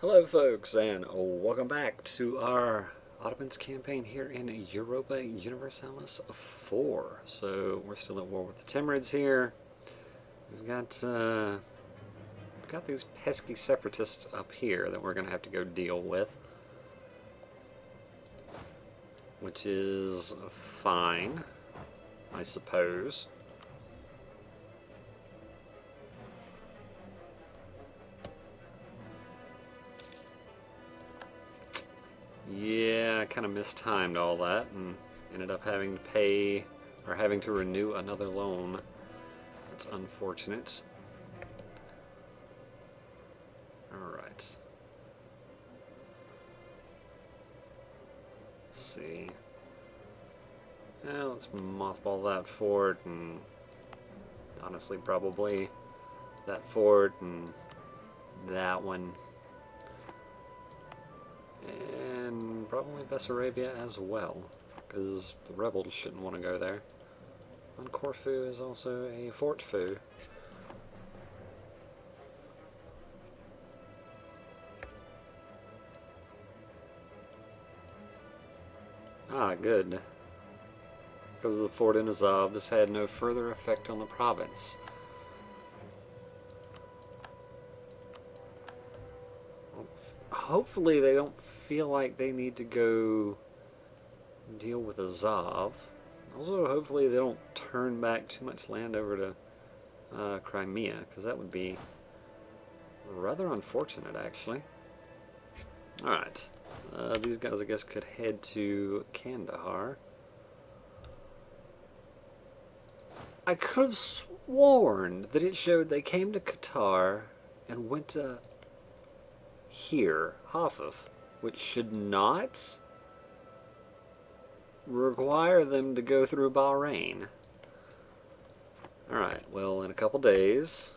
Hello folks, and welcome back to our Ottomans campaign here in Europa Universalis IV. So we're still at war with the Timurids here. We've got these pesky separatists up here that we're going to have to go deal with. Which is fine, I suppose. Yeah, I kind of mistimed all that and ended up having to pay, or having to renew another loan. That's unfortunate. Alright. Let's see. Well, let's mothball that fort, and honestly probably that fort and that one. And probably Bessarabia as well, because the rebels shouldn't want to go there. And Corfu is also a fort foo. Ah, good. Because of the fort in Azov, this had no further effect on the province. Hopefully they don't feel like they need to go deal with Azov. Also, hopefully they don't turn back too much land over to Crimea, because that would be rather unfortunate, actually. Alright. These guys, I guess, could head to Kandahar. I could have sworn that it showed they came to Qatar and went to here, Hafif, which should not require them to go through Bahrain. Alright, well, in a couple days,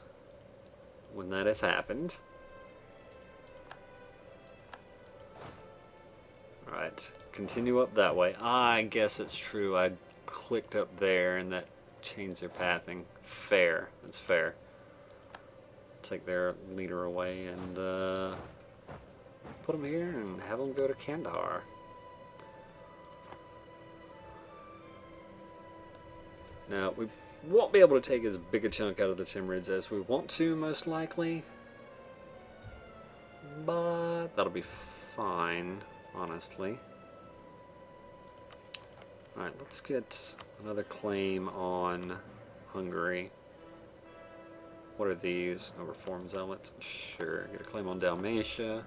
when that has happened. Alright, continue up that way. I guess it's true, I clicked up there and that changed their pathing. Fair, that's fair. Take their leader away and put them here and have them go to Kandahar. Now, we won't be able to take as big a chunk out of the Timurids as we want to, most likely. But that'll be fine, honestly. Alright, let's get another claim on Hungary. What are these? Oh, Reform Zealots? Sure. Get a claim on Dalmatia.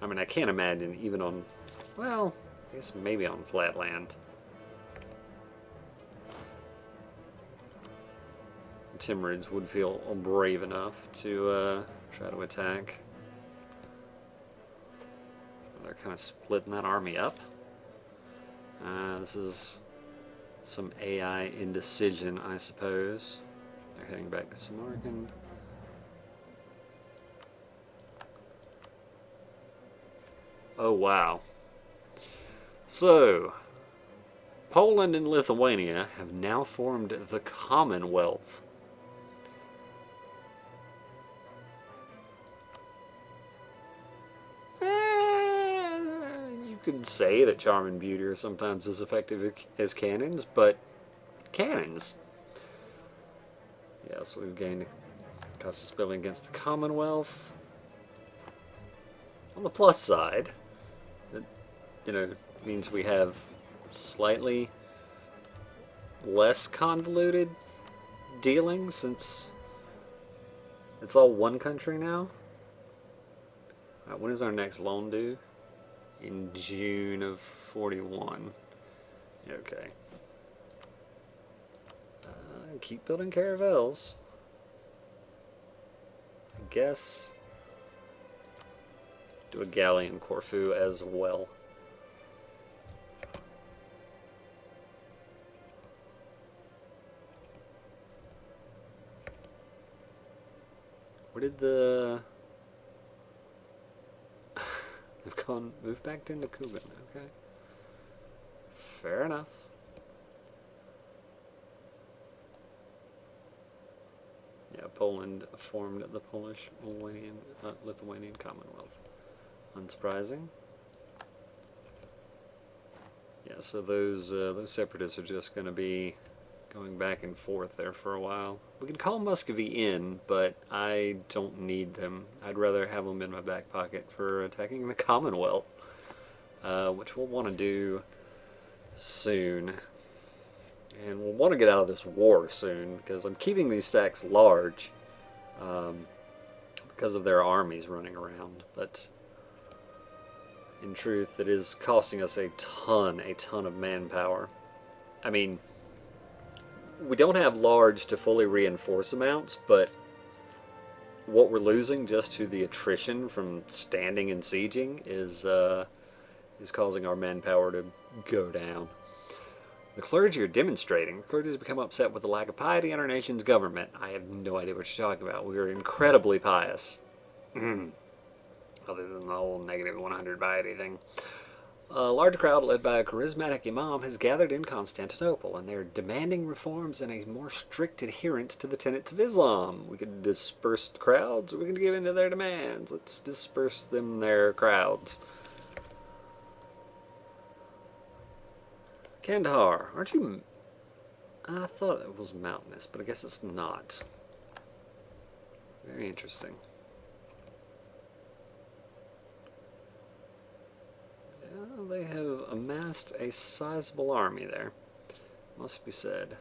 I mean, I can't imagine even on, well, I guess maybe on flat land. The Timurids would feel brave enough to try to attack. They're kind of splitting that army up. This is some AI indecision, I suppose. They're heading back to Samarkand. Oh, wow. So, Poland and Lithuania have now formed the Commonwealth. You could say that charm and beauty are sometimes as effective as cannons, but cannons. Yes, we've gained a Custis building against the Commonwealth. On the plus side, it means we have slightly less convoluted dealings since it's all one country now. Alright, when is our next loan due? In June of 41. Okay. Keep building caravels. I guess do a galley in Corfu as well. Where did the... They've gone, moved back into Kuban, okay. Fair enough. Poland formed the Polish-Lithuanian Commonwealth. Unsurprising. Yeah, so those separatists are just going to be going back and forth there for a while. We can call Muscovy in, but I don't need them. I'd rather have them in my back pocket for attacking the Commonwealth, which we'll want to do soon. And we'll want to get out of this war soon, because I'm keeping these stacks large because of their armies running around. But in truth, it is costing us a ton of manpower. I mean, we don't have large to fully reinforce amounts, but what we're losing just to the attrition from standing and sieging is causing our manpower to go down. The clergy are demonstrating. The clergy has become upset with the lack of piety in our nation's government. I have no idea what you're talking about. We are incredibly pious. Other than the whole negative 100 piety thing. A large crowd led by a charismatic imam has gathered in Constantinople, and they're demanding reforms and a more strict adherence to the tenets of Islam. We could disperse the crowds, or we can give in to their demands. Let's disperse them, their crowds. Kandahar, aren't you... I thought it was mountainous, but I guess it's not. Very interesting. They have amassed a sizable army there, must be said.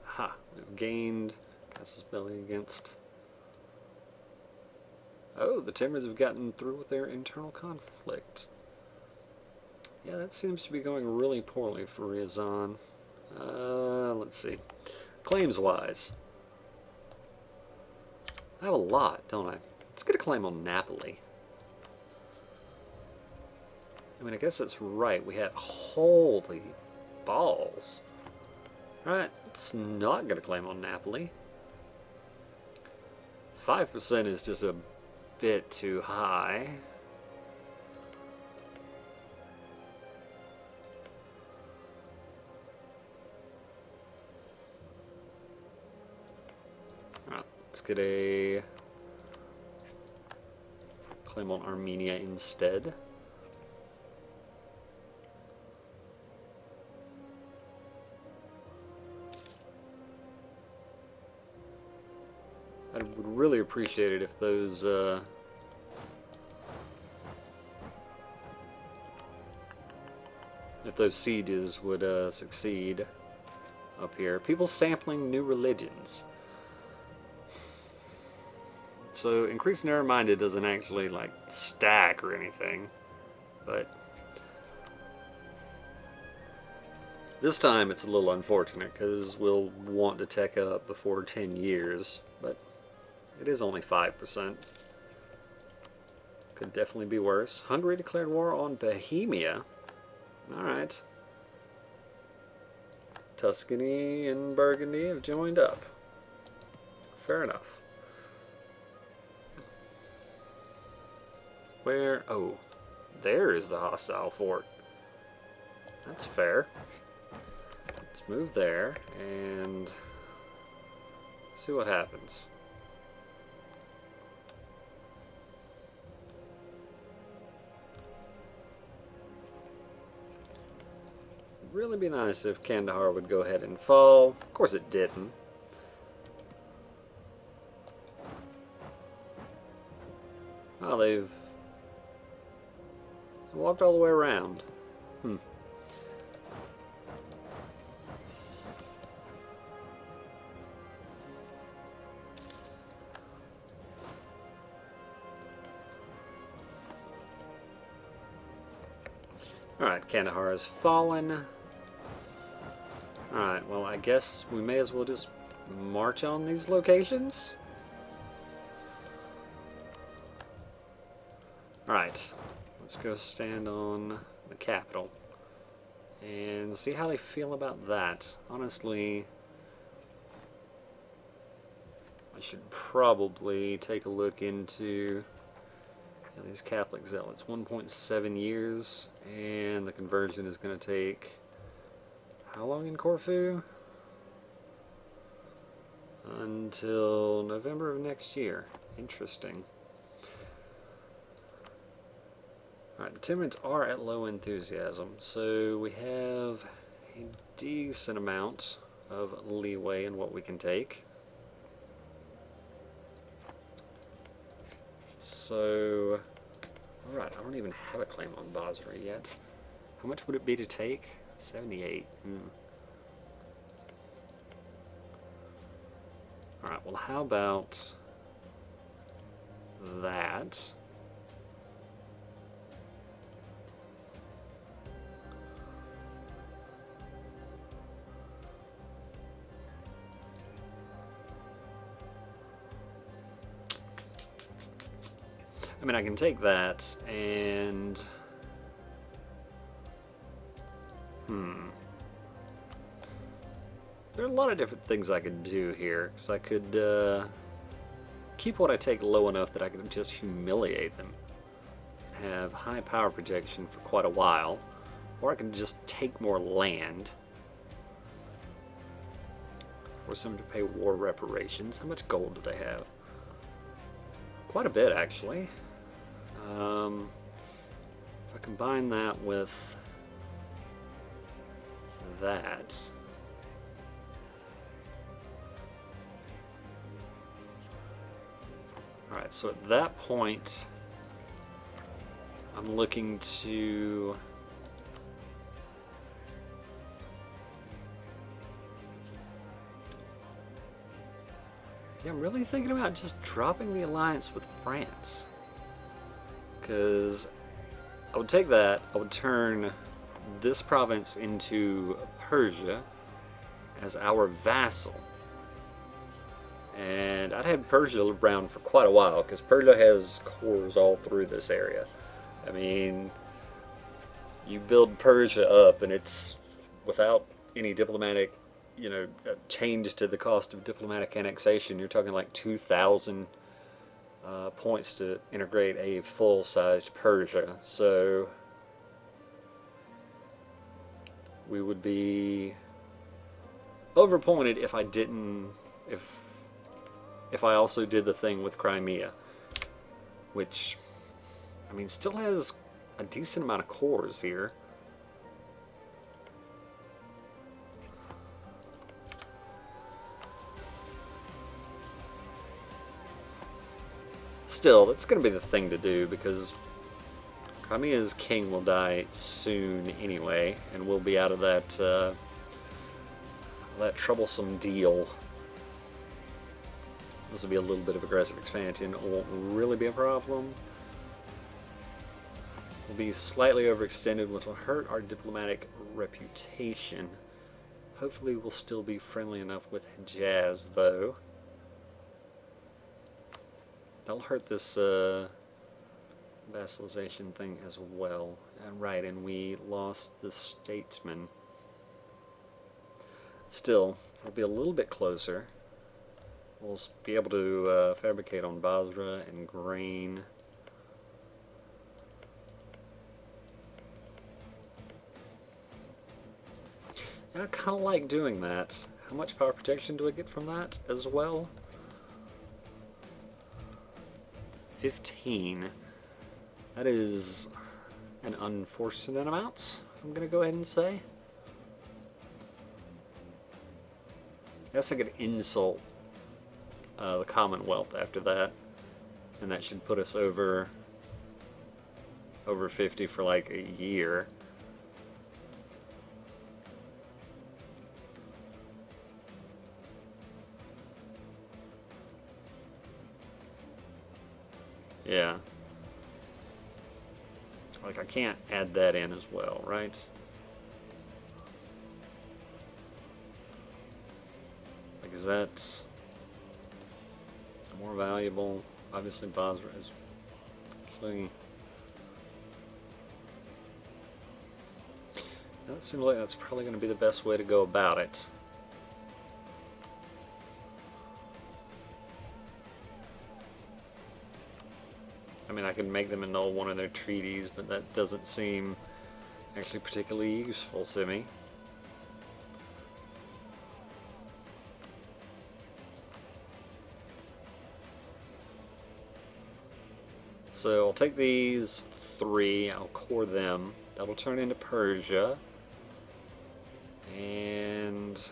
Ha! We've gained Casus Belli against... Oh, the Timurs have gotten through with their internal conflict. Yeah, that seems to be going really poorly for Ryazan. Let's see. Claims-wise. I have a lot, don't I? Let's get a claim on Napoli. I mean, I guess that's right. We have... Holy balls. Alright, it's not going to claim on Napoli. 5% is just a bit too high. Alright, let's get a... claim on Armenia instead. I would really appreciate it if those sieges would succeed up here. People sampling new religions. So increased narrow-minded doesn't actually like stack or anything, but this time it's a little unfortunate because we'll want to tech up before 10 years, but it is only 5%. Could definitely be worse. Hungary declared war on Bohemia. Alright. Tuscany and Burgundy have joined up. Fair enough. Where? Oh, there is the hostile fort. That's fair. Let's move there and see what happens. It'd really be nice if Kandahar would go ahead and fall. Of course it didn't. Well, they've walked all the way around. Alright, Kandahar has fallen. Alright, well, I guess we may as well just march on these locations. Alright, let's go stand on the capital and see how they feel about that. Honestly, I should probably take a look into these Catholic zealots. 1.7 years, and the conversion is going to take how long in Corfu? Until November of next year. Interesting. Alright, the Timurids are at low enthusiasm, so we have a decent amount of leeway in what we can take. So, alright, I don't even have a claim on Basra yet. How much would it be to take? 78. Alright, well how about that? I mean, I can take that and... There are a lot of different things I could do here, because I could keep what I take low enough that I can just humiliate them. Have high power projection for quite a while, or I can just take more land. Force them to pay war reparations. How much gold do they have? Quite a bit, actually. If I combine that with that... Alright, so at that point, I'm looking to... Yeah, I'm really thinking about just dropping the alliance with France. Because I would take that, I would turn this province into Persia as our vassal. And I'd had Persia around for quite a while, because Persia has cores all through this area. I mean, you build Persia up, and it's without any diplomatic, change to the cost of diplomatic annexation. You're talking like 2,000 points to integrate a full-sized Persia. So we would be overpointed if I didn't, if I also did the thing with Crimea, which, I mean, still has a decent amount of cores here. Still, that's going to be the thing to do, because Crimea's king will die soon anyway, and we'll be out of that that troublesome deal. This will be a little bit of aggressive expansion. It won't really be a problem. We'll be slightly overextended, which will hurt our diplomatic reputation. Hopefully we'll still be friendly enough with Hejaz, though. That'll hurt this vassalization thing as well. Right, and we lost the statesman. Still, we'll be a little bit closer. We'll be able to fabricate on Basra and grain. And I kind of like doing that. How much power protection do I get from that as well? 15. That is an unfortunate amount, I'm going to go ahead and say. I guess I could insult the Commonwealth after that, and that should put us over 50 for like a year. Yeah. Like, I can't add that in as well, right? Like, is that more valuable? Obviously, Basra is actually... That seems like that's probably going to be the best way to go about it. I mean, I can make them annul one of their treaties, but that doesn't seem actually particularly useful to me. So I'll take these 3, I'll core them. That'll turn into Persia. And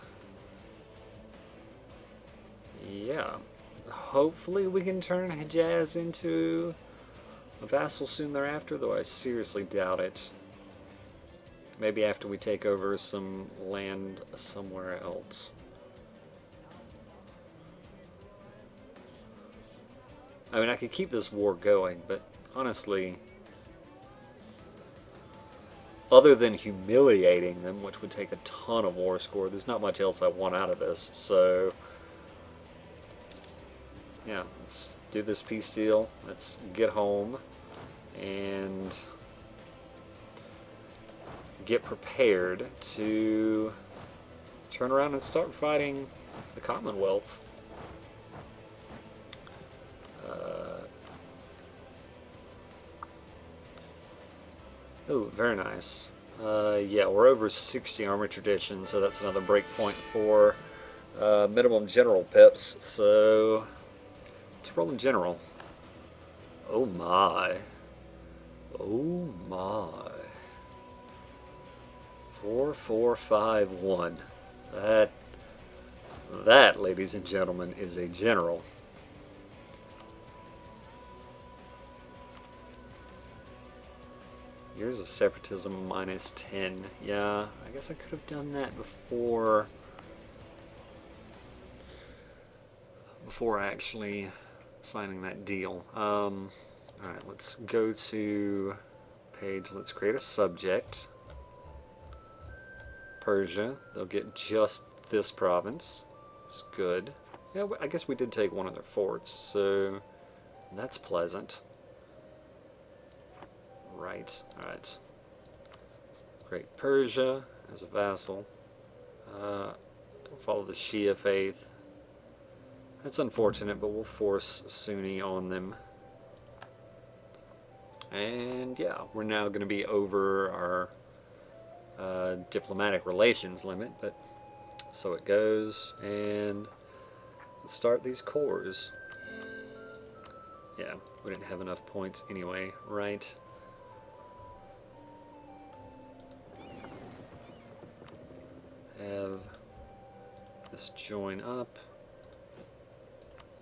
yeah, hopefully we can turn Hejaz into a vassal soon thereafter, though I seriously doubt it. Maybe after we take over some land somewhere else. I mean, I could keep this war going, but honestly, other than humiliating them, which would take a ton of war score, there's not much else I want out of this. So, yeah, let's do this peace deal. Let's get home and get prepared to turn around and start fighting the Commonwealth. Oh, very nice. Yeah, we're over 60 army tradition, so that's another break point for minimum general pips. So let's roll in general. Oh my. Oh my. 4, 4, 5, 1. That, ladies and gentlemen, is a general. Years of separatism minus 10. Yeah, I guess I could have done that before actually signing that deal. Alright, let's go to page. Let's create a subject. Persia. They'll get just this province. It's good. Yeah, I guess we did take one of their forts, so that's pleasant. Right, alright. Create Persia as a vassal. Follow the Shia faith. That's unfortunate, but we'll force Sunni on them. And yeah, we're now going to be over our diplomatic relations limit, but so it goes. And let's start these cores. Yeah, we didn't have enough points anyway, right? Have this join up,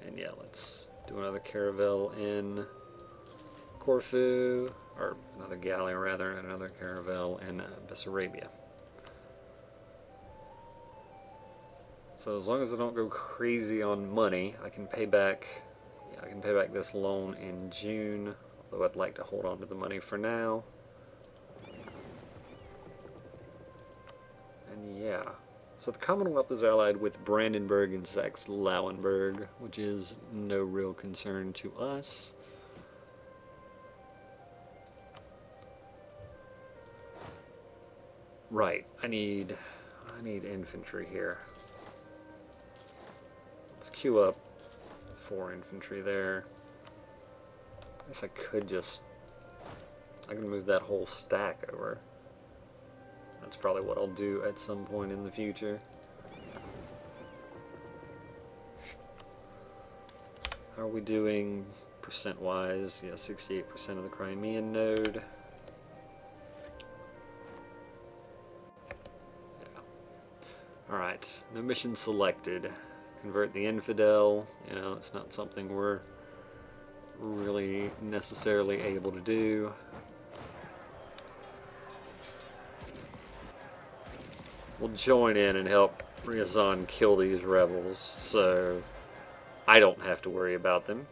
and yeah, let's do another caravel in Corfu, or another galley rather, and another caravel in Bessarabia. So as long as I don't go crazy on money, I can pay back. Yeah, I can pay back this loan in June, although I'd like to hold on to the money for now. Yeah, so the Commonwealth is allied with Brandenburg and Saxe-Lauenburg, which is no real concern to us. Right, I need infantry here. Let's queue up 4 infantry there. I guess I can move that whole stack over. That's probably what I'll do at some point in the future. How are we doing percent-wise? Yeah, 68% of the Crimean node. Yeah. Alright, no mission selected. Convert the infidel. Yeah, that's not something we're really necessarily able to do. We'll join in and help Riazan kill these rebels, so I don't have to worry about them.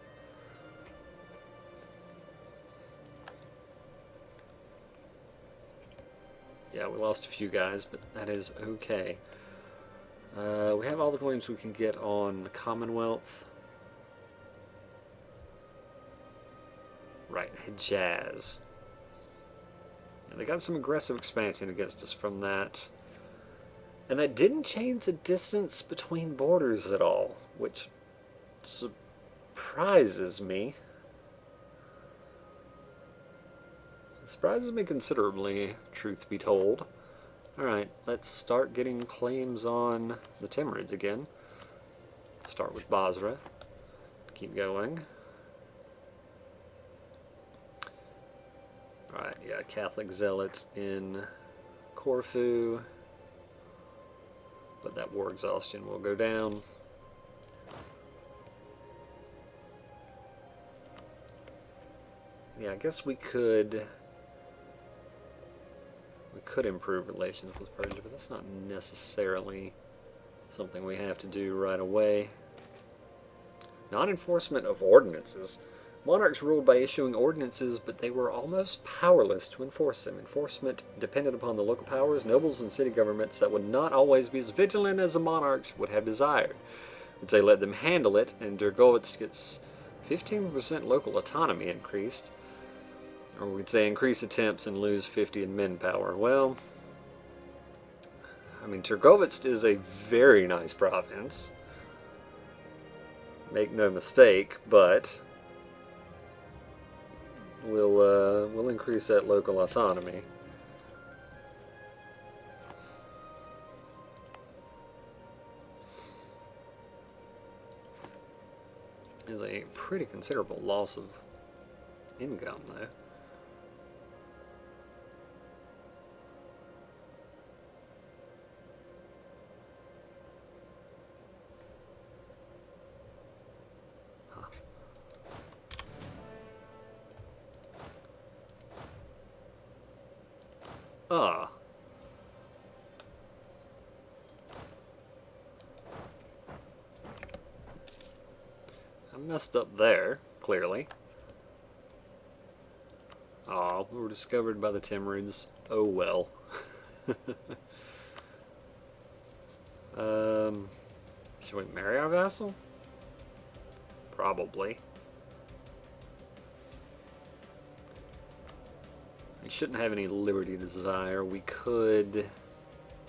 Yeah, we lost a few guys, but that is okay. We have all the claims we can get on the Commonwealth. Right, Hejaz. Yeah, they got some aggressive expansion against us from that. And that didn't change the distance between borders at all, which surprises me. It surprises me considerably, truth be told. Alright, let's start getting claims on the Timurids again. Start with Basra. Keep going. Catholic zealots in Corfu, but that war exhaustion will go down. Yeah, I guess we could improve relations with Persia, but that's not necessarily something we have to do right away. Non-enforcement of ordinances. Monarchs ruled by issuing ordinances, but they were almost powerless to enforce them. Enforcement depended upon the local powers, nobles, and city governments that would not always be as vigilant as the monarchs would have desired. But they let them handle it, and Dergovitz gets 15% local autonomy increased. Or we'd say increase attempts and lose 50 in manpower. Well, I mean, Turgovitz is a very nice province. Make no mistake, but we'll increase that local autonomy. Is a pretty considerable loss of income, though. Ah. I messed up there, clearly. Aw, we were discovered by the Timurids. Oh well. Should we marry our vassal? Probably. We shouldn't have any liberty desire. We could...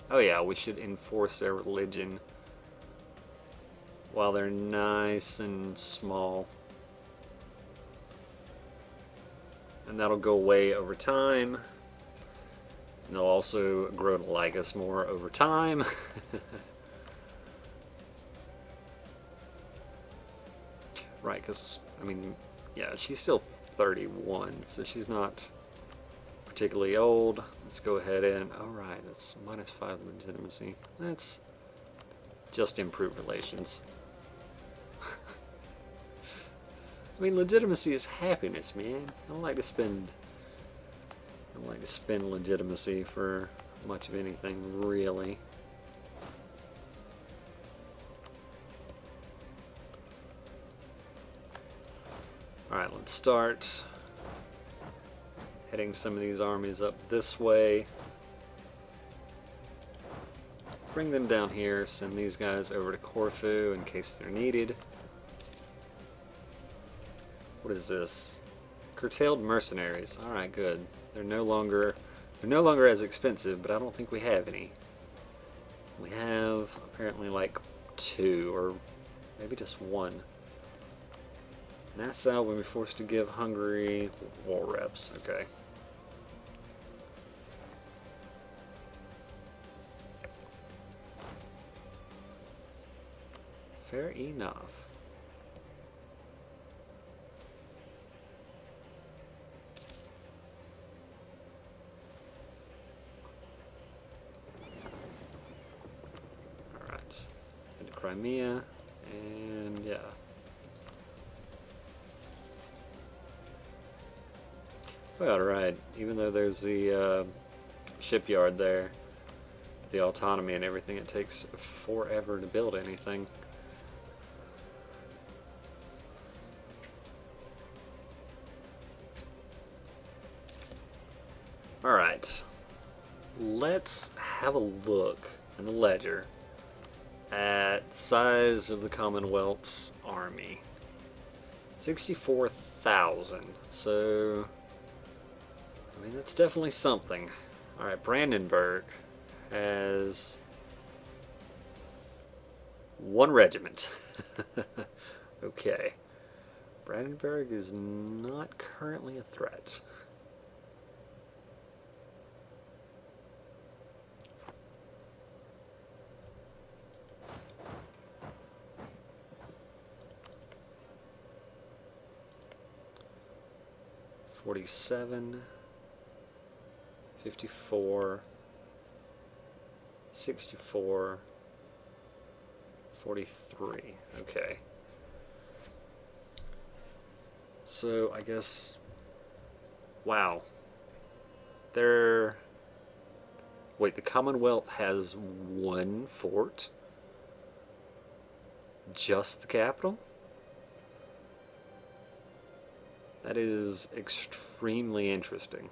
Oh yeah, we should enforce their religion while they're nice and small. And that'll go away over time. And they'll also grow to like us more over time. Right, because, I mean, yeah, she's still 31, so she's not particularly old. Let's go ahead and, alright, that's -5 legitimacy. That's just improved relations. I mean, legitimacy is happiness, man. I don't like to spend legitimacy for much of anything, really. Alright, let's start heading some of these armies up this way. Bring them down here, send these guys over to Corfu in case they're needed. What is this? Curtailed mercenaries. Alright, good. They're no longer as expensive, but I don't think we have any. We have apparently like 2, or maybe just 1. Nassau will be forced to give Hungary war reps. Okay. Fair enough. Alright. Into Crimea, and yeah. Well, right. Even though there's the shipyard there, the autonomy and everything, it takes forever to build anything. Alright. Let's have a look in the ledger at the size of the Commonwealth's army. 64,000. So... I mean, that's definitely something. Alright, Brandenburg has 1 regiment. Okay. Brandenburg is not currently a threat. $47. 54, 64, 43. Okay. So I guess, wow. They're, wait, the Commonwealth has one fort? Just the capital? That is extremely interesting.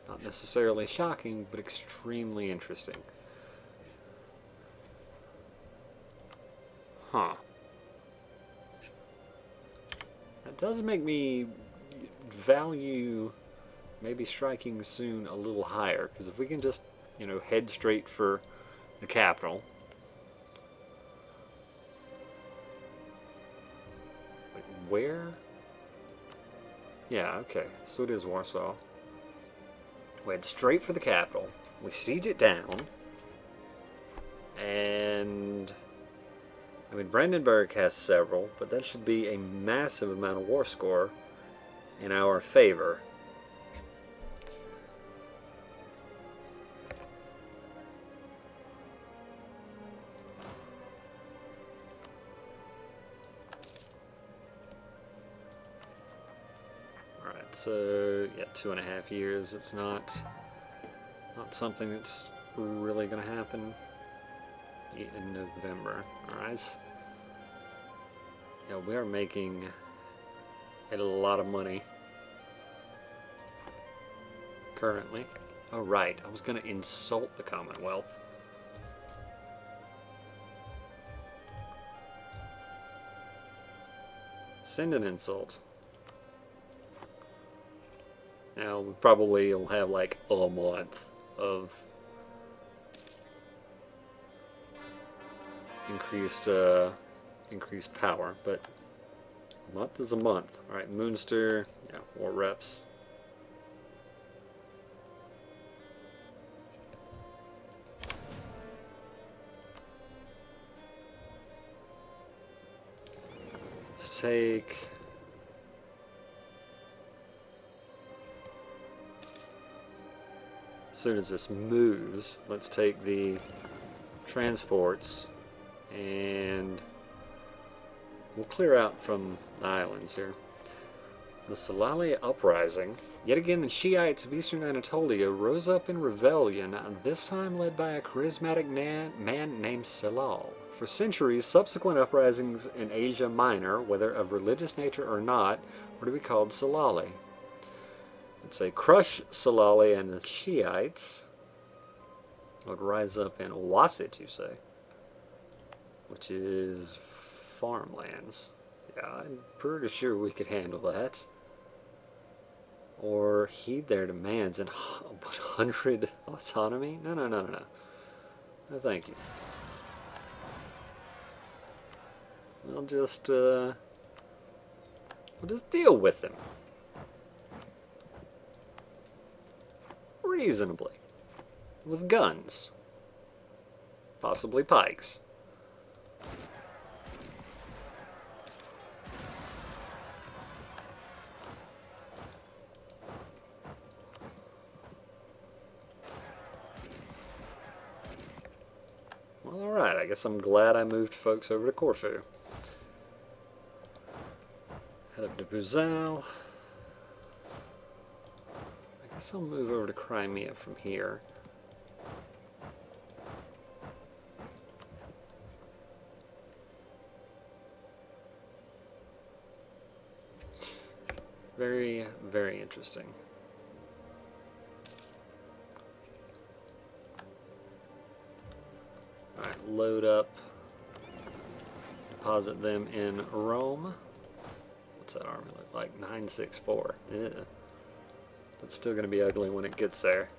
Not necessarily shocking, but extremely interesting. Huh. That does make me value maybe striking soon a little higher, because if we can just, head straight for the capital. Wait, where? Yeah, okay, so it is Warsaw. We head straight for the capital. We siege it down. And I mean, Brandenburg has several, but that should be a massive amount of war score in our favor. Alright, so yeah, 2.5 years. It's not something that's really going to happen in November. Alright. Yeah, we are making a lot of money currently. Oh, right. I was going to insult the Commonwealth. Send an insult. Now, we probably will have like a month of increased power, but a month is a month. Alright, Moonster, yeah, war reps. Let's take... As soon as this moves, let's take the transports and we'll clear out from the islands here. The Salali uprising. Yet again, the Shiites of eastern Anatolia rose up in rebellion, this time led by a charismatic man named Salal. For centuries, subsequent uprisings in Asia Minor, whether of religious nature or not, were to be called Salali. Let's say crush Salali and the Shiites would rise up in Wasit, you say, which is farmlands. Yeah, I'm pretty sure we could handle that. Or heed their demands and 100 autonomy? No. No, thank you. We'll just deal with them. Reasonably. With guns. Possibly pikes. Well, alright, I guess I'm glad I moved folks over to Corfu. Head up to Buzau. I guess I'll move over to Crimea from here. Very, very interesting. Alright, load up. Deposit them in Rome. What's that army look like? 964. Yeah. That's still going to be ugly when it gets there.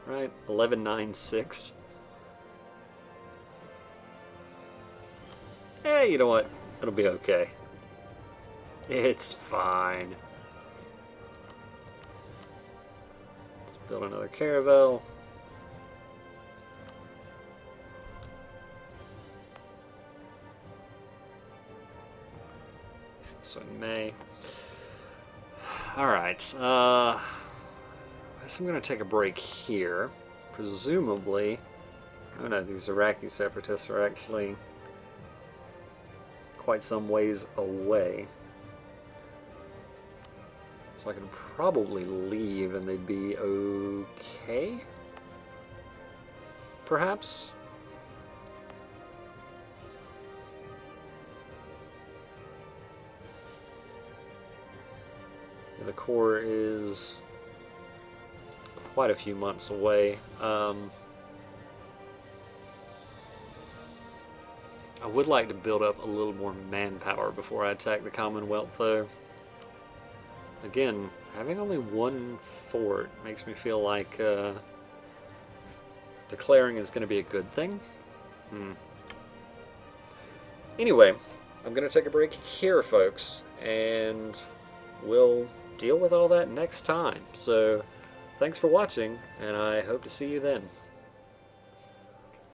Right, 1196. Eh, you know what? It'll be okay. It's fine. Let's build another caravel. So in May. Alright, I guess I'm going to take a break here. Presumably, oh no, these Iraqi separatists are actually quite some ways away. So I can probably leave and they'd be okay? Perhaps? Yeah, the core is quite a few months away. I would like to build up a little more manpower before I attack the Commonwealth, though. Again, having only one fort makes me feel like declaring is going to be a good thing. Anyway, I'm going to take a break here, folks, and we'll deal with all that next time. So, thanks for watching, and I hope to see you then.